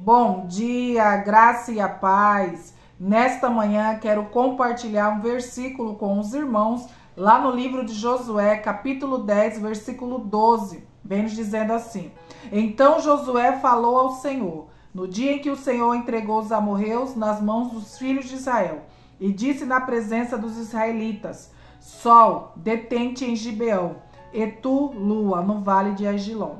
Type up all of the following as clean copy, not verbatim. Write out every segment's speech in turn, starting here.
Bom dia, graça e a paz. Nesta manhã quero compartilhar um versículo com os irmãos lá no livro de Josué, capítulo 10, versículo 12. Vem nos dizendo assim: Então Josué falou ao Senhor, no dia em que o Senhor entregou os amorreus nas mãos dos filhos de Israel, e disse na presença dos israelitas: Sol, detente em Gibeão, e tu, lua, no vale de Aigilom.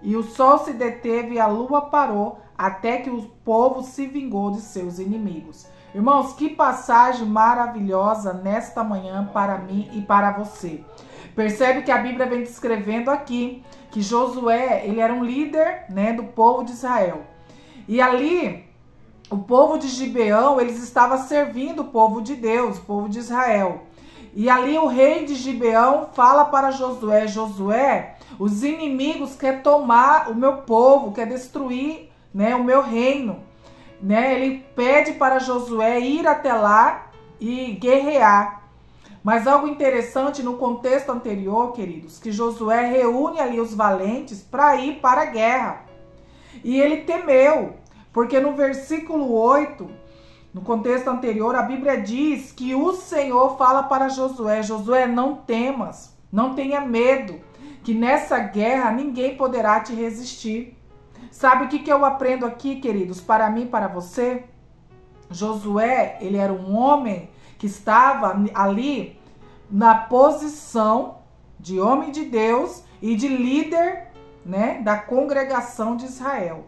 E o sol se deteve e a lua parou, até que o povo se vingou de seus inimigos. Irmãos, que passagem maravilhosa nesta manhã para mim e para você. Percebe que a Bíblia vem descrevendo aqui que Josué, ele era um líder, do povo de Israel. E ali, o povo de Gibeão, eles estavam servindo o povo de Deus, o povo de Israel. E ali o rei de Gibeão fala para Josué: Josué, os inimigos querem tomar o meu povo, quer destruir, o meu reino. Ele pede para Josué ir até lá e guerrear. Mas algo interessante no contexto anterior, queridos, que Josué reúne ali os valentes para ir para a guerra. E ele temeu, porque no versículo 8, no contexto anterior, a Bíblia diz que o Senhor fala para Josué: Josué, não temas, não tenha medo, que nessa guerra ninguém poderá te resistir. Sabe o que eu aprendo aqui, queridos, para mim e para você? Josué, ele era um homem que estava ali na posição de homem de Deus e de líder, da congregação de Israel.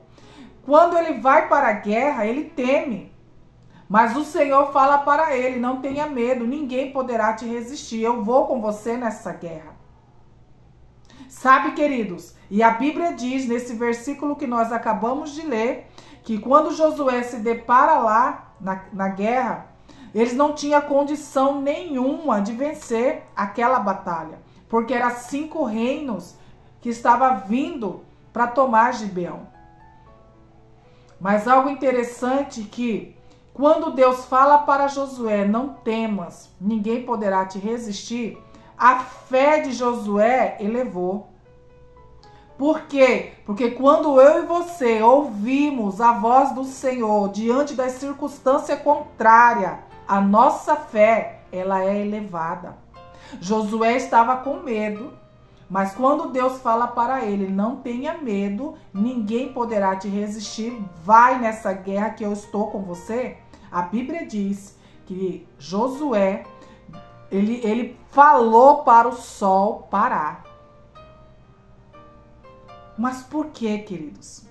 Quando ele vai para a guerra, ele teme. Mas o Senhor fala para ele: não tenha medo, ninguém poderá te resistir. Eu vou com você nessa guerra. Sabe, queridos, e a Bíblia diz nesse versículo que nós acabamos de ler, que quando Josué se depara lá na guerra, eles não tinham condição nenhuma de vencer aquela batalha, porque eram 5 reinos que estavam vindo para tomar Gibeão. Mas algo interessante que quando Deus fala para Josué: não temas, ninguém poderá te resistir, a fé de Josué elevou. Por quê? Porque quando eu e você ouvimos a voz do Senhor diante das circunstâncias contrárias, a nossa fé, ela é elevada. Josué estava com medo, mas quando Deus fala para ele: não tenha medo, ninguém poderá te resistir, vai nessa guerra que eu estou com você. A Bíblia diz que Josué, ele falou para o sol parar. Mas por quê, queridos?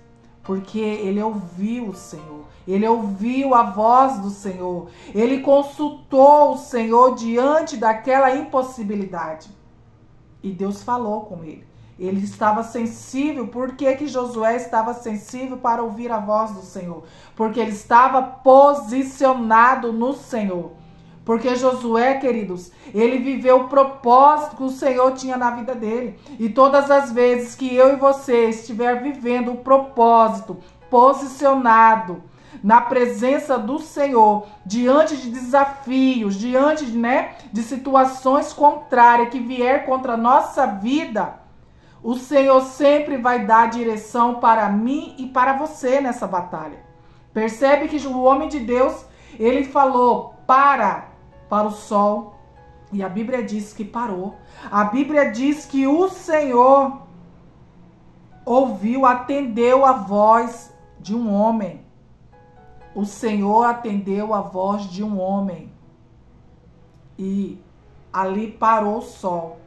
Porque ele ouviu o Senhor, ele ouviu a voz do Senhor, ele consultou o Senhor diante daquela impossibilidade. E Deus falou com ele. Ele estava sensível. Por que Josué estava sensível para ouvir a voz do Senhor? Porque ele estava posicionado no Senhor. Porque Josué, queridos, ele viveu o propósito que o Senhor tinha na vida dele. E todas as vezes que eu e você estiver vivendo o propósito, posicionado na presença do Senhor, diante de desafios, diante de situações contrárias que vier contra a nossa vida, o Senhor sempre vai dar direção para mim e para você nessa batalha. Percebe que o homem de Deus, ele falou: para o sol. E a Bíblia diz que parou. A Bíblia diz que o Senhor ouviu, atendeu a voz de um homem. O Senhor atendeu a voz de um homem. E ali parou o sol.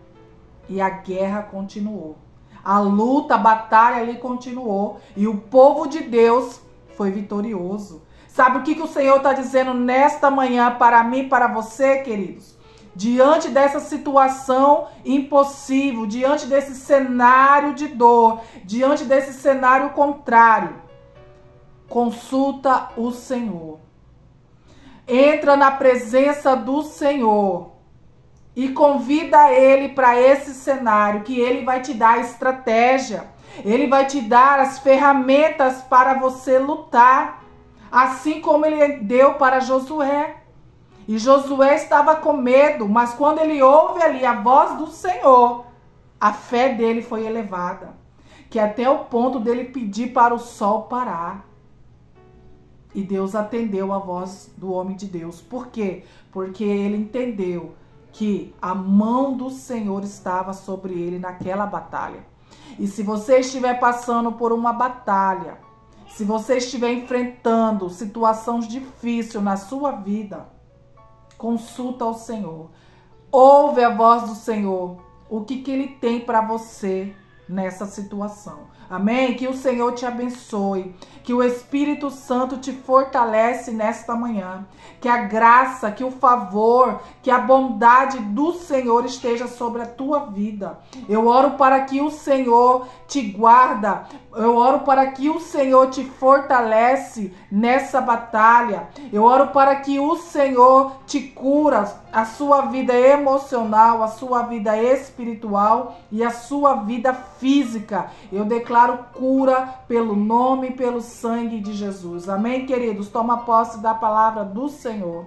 E a guerra continuou. A luta, a batalha ali continuou. E o povo de Deus foi vitorioso. Sabe o que o Senhor está dizendo nesta manhã para mim e para você, queridos? Diante dessa situação impossível, diante desse cenário de dor, diante desse cenário contrário, consulta o Senhor. Entra na presença do Senhor e convida Ele para esse cenário, que Ele vai te dar a estratégia. Ele vai te dar as ferramentas para você lutar. Assim como ele deu para Josué. E Josué estava com medo, mas quando ele ouve ali a voz do Senhor, a fé dele foi elevada. Que até o ponto dele pedir para o sol parar. E Deus atendeu a voz do homem de Deus. Por quê? Porque ele entendeu que a mão do Senhor estava sobre ele naquela batalha. E se você estiver passando por uma batalha, se você estiver enfrentando situações difíceis na sua vida, consulta ao Senhor. Ouve a voz do Senhor. O que Ele tem para você nessa situação. Amém? Que o Senhor te abençoe. Que o Espírito Santo te fortalece nesta manhã. Que a graça, que o favor, que a bondade do Senhor esteja sobre a tua vida. Eu oro para que o Senhor te guarda. Eu oro para que o Senhor te fortalece nessa batalha. Eu oro para que o Senhor te cura a sua vida emocional, a sua vida espiritual e a sua vida física. Eu declaro cura pelo nome e pelo sangue de Jesus. Amém, queridos? Toma posse da palavra do Senhor.